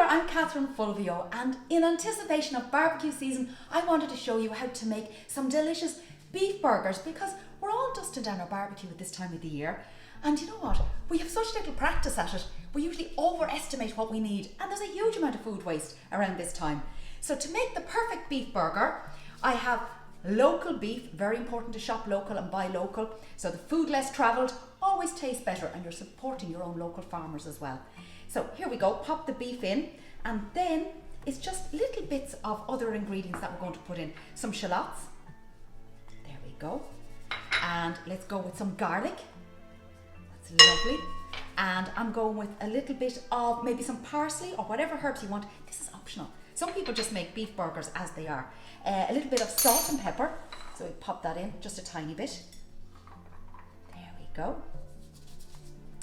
there, I'm Catherine Fulvio, and in anticipation of barbecue season, I wanted to show you how to make some delicious beef burgers because we're all dusting down our barbecue at this time of the year. And you know what? We have such little practice at it. We usually overestimate what we need, and there's a huge amount of food waste around this time. So to make the perfect beef burger, I have local beef, very important to shop local and buy local. So the food less travelled always tastes better, and you're supporting your own local farmers as well. So here we go, pop the beef in, and then it's just little bits of other ingredients that we're going to put in. Some shallots, there we go. And let's go with some garlic, that's lovely. And I'm going with a little bit of maybe some parsley or whatever herbs you want. This is optional. Some people just make beef burgers as they are. A little bit of salt and pepper, so we pop that in, just a tiny bit. There we go.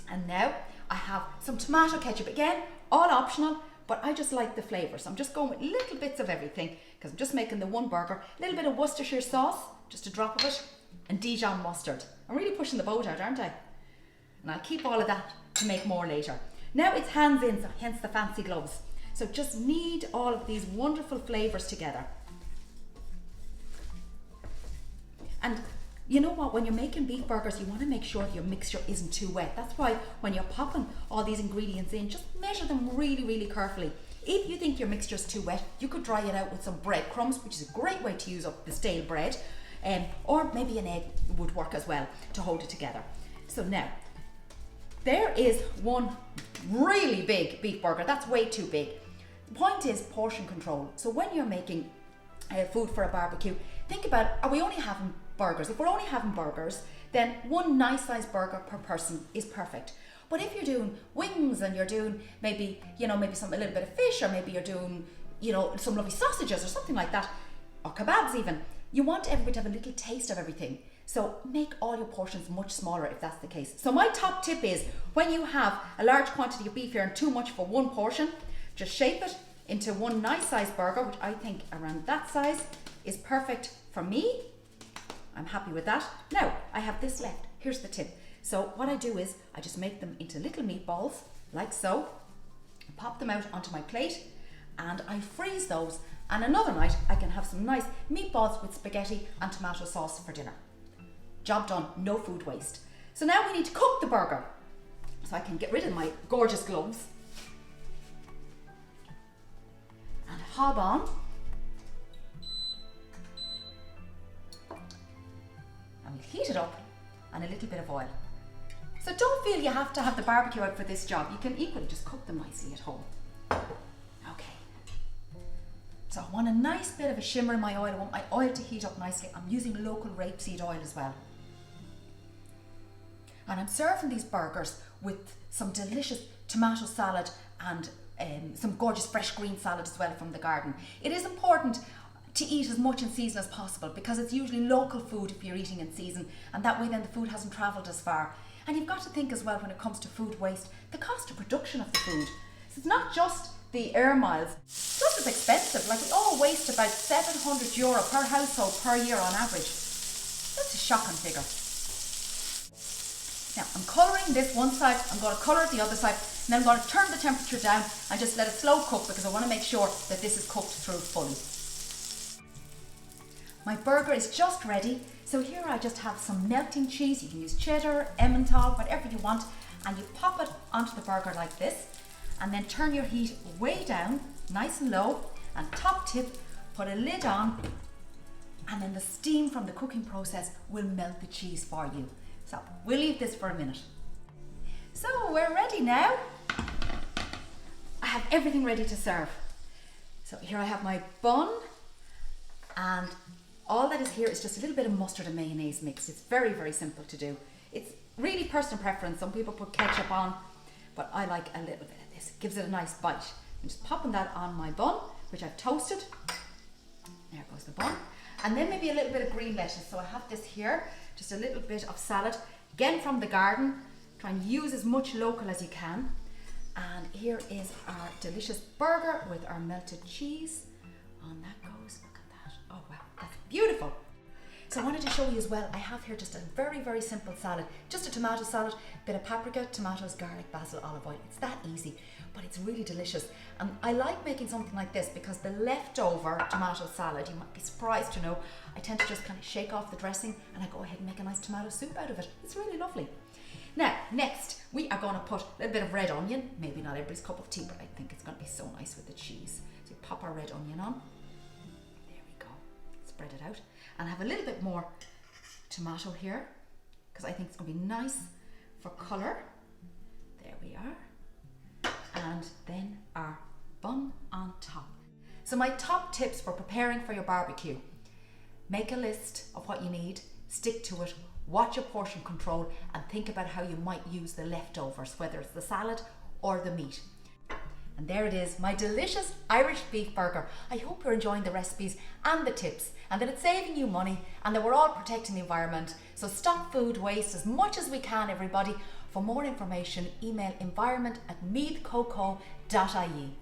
And now I have some tomato ketchup, again, all optional, but I just like the flavour. So I'm just going with little bits of everything because I'm just making the one burger. A little bit of Worcestershire sauce, just a drop of it, and Dijon mustard. I'm really pushing the boat out, aren't I? And I'll keep all of that to make more later. Now it's hands in, so hence the fancy gloves. So just knead all of these wonderful flavours together. And you know what, when you're making beef burgers, you want to make sure your mixture isn't too wet. That's why when you're popping all these ingredients in, just measure them really, really carefully. If you think your mixture's too wet, you could dry it out with some breadcrumbs, which is a great way to use up the stale bread, or maybe an egg would work as well to hold it together. So now, there is one really big beef burger. That's way too big. The point is portion control. So when you're making food for a barbecue, think about, are we only having burgers? If we're only having burgers, then one nice sized burger per person is perfect. But if you're doing wings and you're doing maybe a little bit of fish, or maybe you're doing, some lovely sausages or something like that, or kebabs even, you want everybody to have a little taste of everything. So make all your portions much smaller if that's the case. So my top tip is, when you have a large quantity of beef here and too much for one portion, just shape it into one nice sized burger, which I think around that size is perfect for me. I'm happy with that. Now, I have this left. Here's the tip. So what I do is, I just make them into little meatballs, like so, pop them out onto my plate, and I freeze those. And another night, I can have some nice meatballs with spaghetti and tomato sauce for dinner. Job done, no food waste. So now we need to cook the burger. So I can get rid of my gorgeous gloves and hob on. And we'll heat it up, and a little bit of oil. So don't feel you have to have the barbecue out for this job. You can equally just cook them nicely at home. Okay. So I want a nice bit of a shimmer in my oil. I want my oil to heat up nicely. I'm using local rapeseed oil as well. And I'm serving these burgers with some delicious tomato salad and some gorgeous fresh green salad as well from the garden. It is important to eat as much in season as possible because it's usually local food if you're eating in season, and that way then the food hasn't travelled as far. And you've got to think as well, when it comes to food waste, the cost of production of the food. So it's not just the air miles, it's just as expensive. Like, we all waste about €700 per household per year on average. That's a shocking figure. Now I'm colouring this one side, I'm going to colour the other side, and then I'm going to turn the temperature down and just let it slow cook because I want to make sure that this is cooked through fully. My burger is just ready. So here I just have some melting cheese. You can use cheddar, Emmental, whatever you want, and you pop it onto the burger like this, and then turn your heat way down, nice and low, and top tip, put a lid on, and then the steam from the cooking process will melt the cheese for you. So we'll leave this for a minute. So we're ready now. I have everything ready to serve. So here I have my bun, and all that is here is just a little bit of mustard and mayonnaise mix. It's very, very simple to do. It's really personal preference. Some people put ketchup on, but I like a little bit of this. It gives it a nice bite. I'm just popping that on my bun, which I've toasted. There goes the bun. And then maybe a little bit of green lettuce. So I have this here, just a little bit of salad, again from the garden. Try and use as much local as you can. And here is our delicious burger with our melted cheese. On that goes, look at that. Oh wow, that's beautiful. So I wanted to show you as well, I have here just a very, very simple salad. Just a tomato salad, bit of paprika, tomatoes, garlic, basil, olive oil. It's that easy, but it's really delicious. And I like making something like this because the leftover tomato salad, you might be surprised to know, I tend to just kind of shake off the dressing and I go ahead and make a nice tomato soup out of it. It's really lovely. Now, next, we are going to put a little bit of red onion. Maybe not everybody's cup of tea, but I think it's going to be so nice with the cheese. So we pop our red onion on. There we go. Spread it out. And I have a little bit more tomato here because I think it's going to be nice for colour. There we are. And then our bun on top. So my top tips for preparing for your barbecue. Make a list of what you need, stick to it, watch your portion control and think about how you might use the leftovers, whether it's the salad or the meat. And there it is, my delicious Irish beef burger. I hope you're enjoying the recipes and the tips and that it's saving you money and that we're all protecting the environment. So stop food waste as much as we can, everybody. For more information, email environment@meathcoco.ie.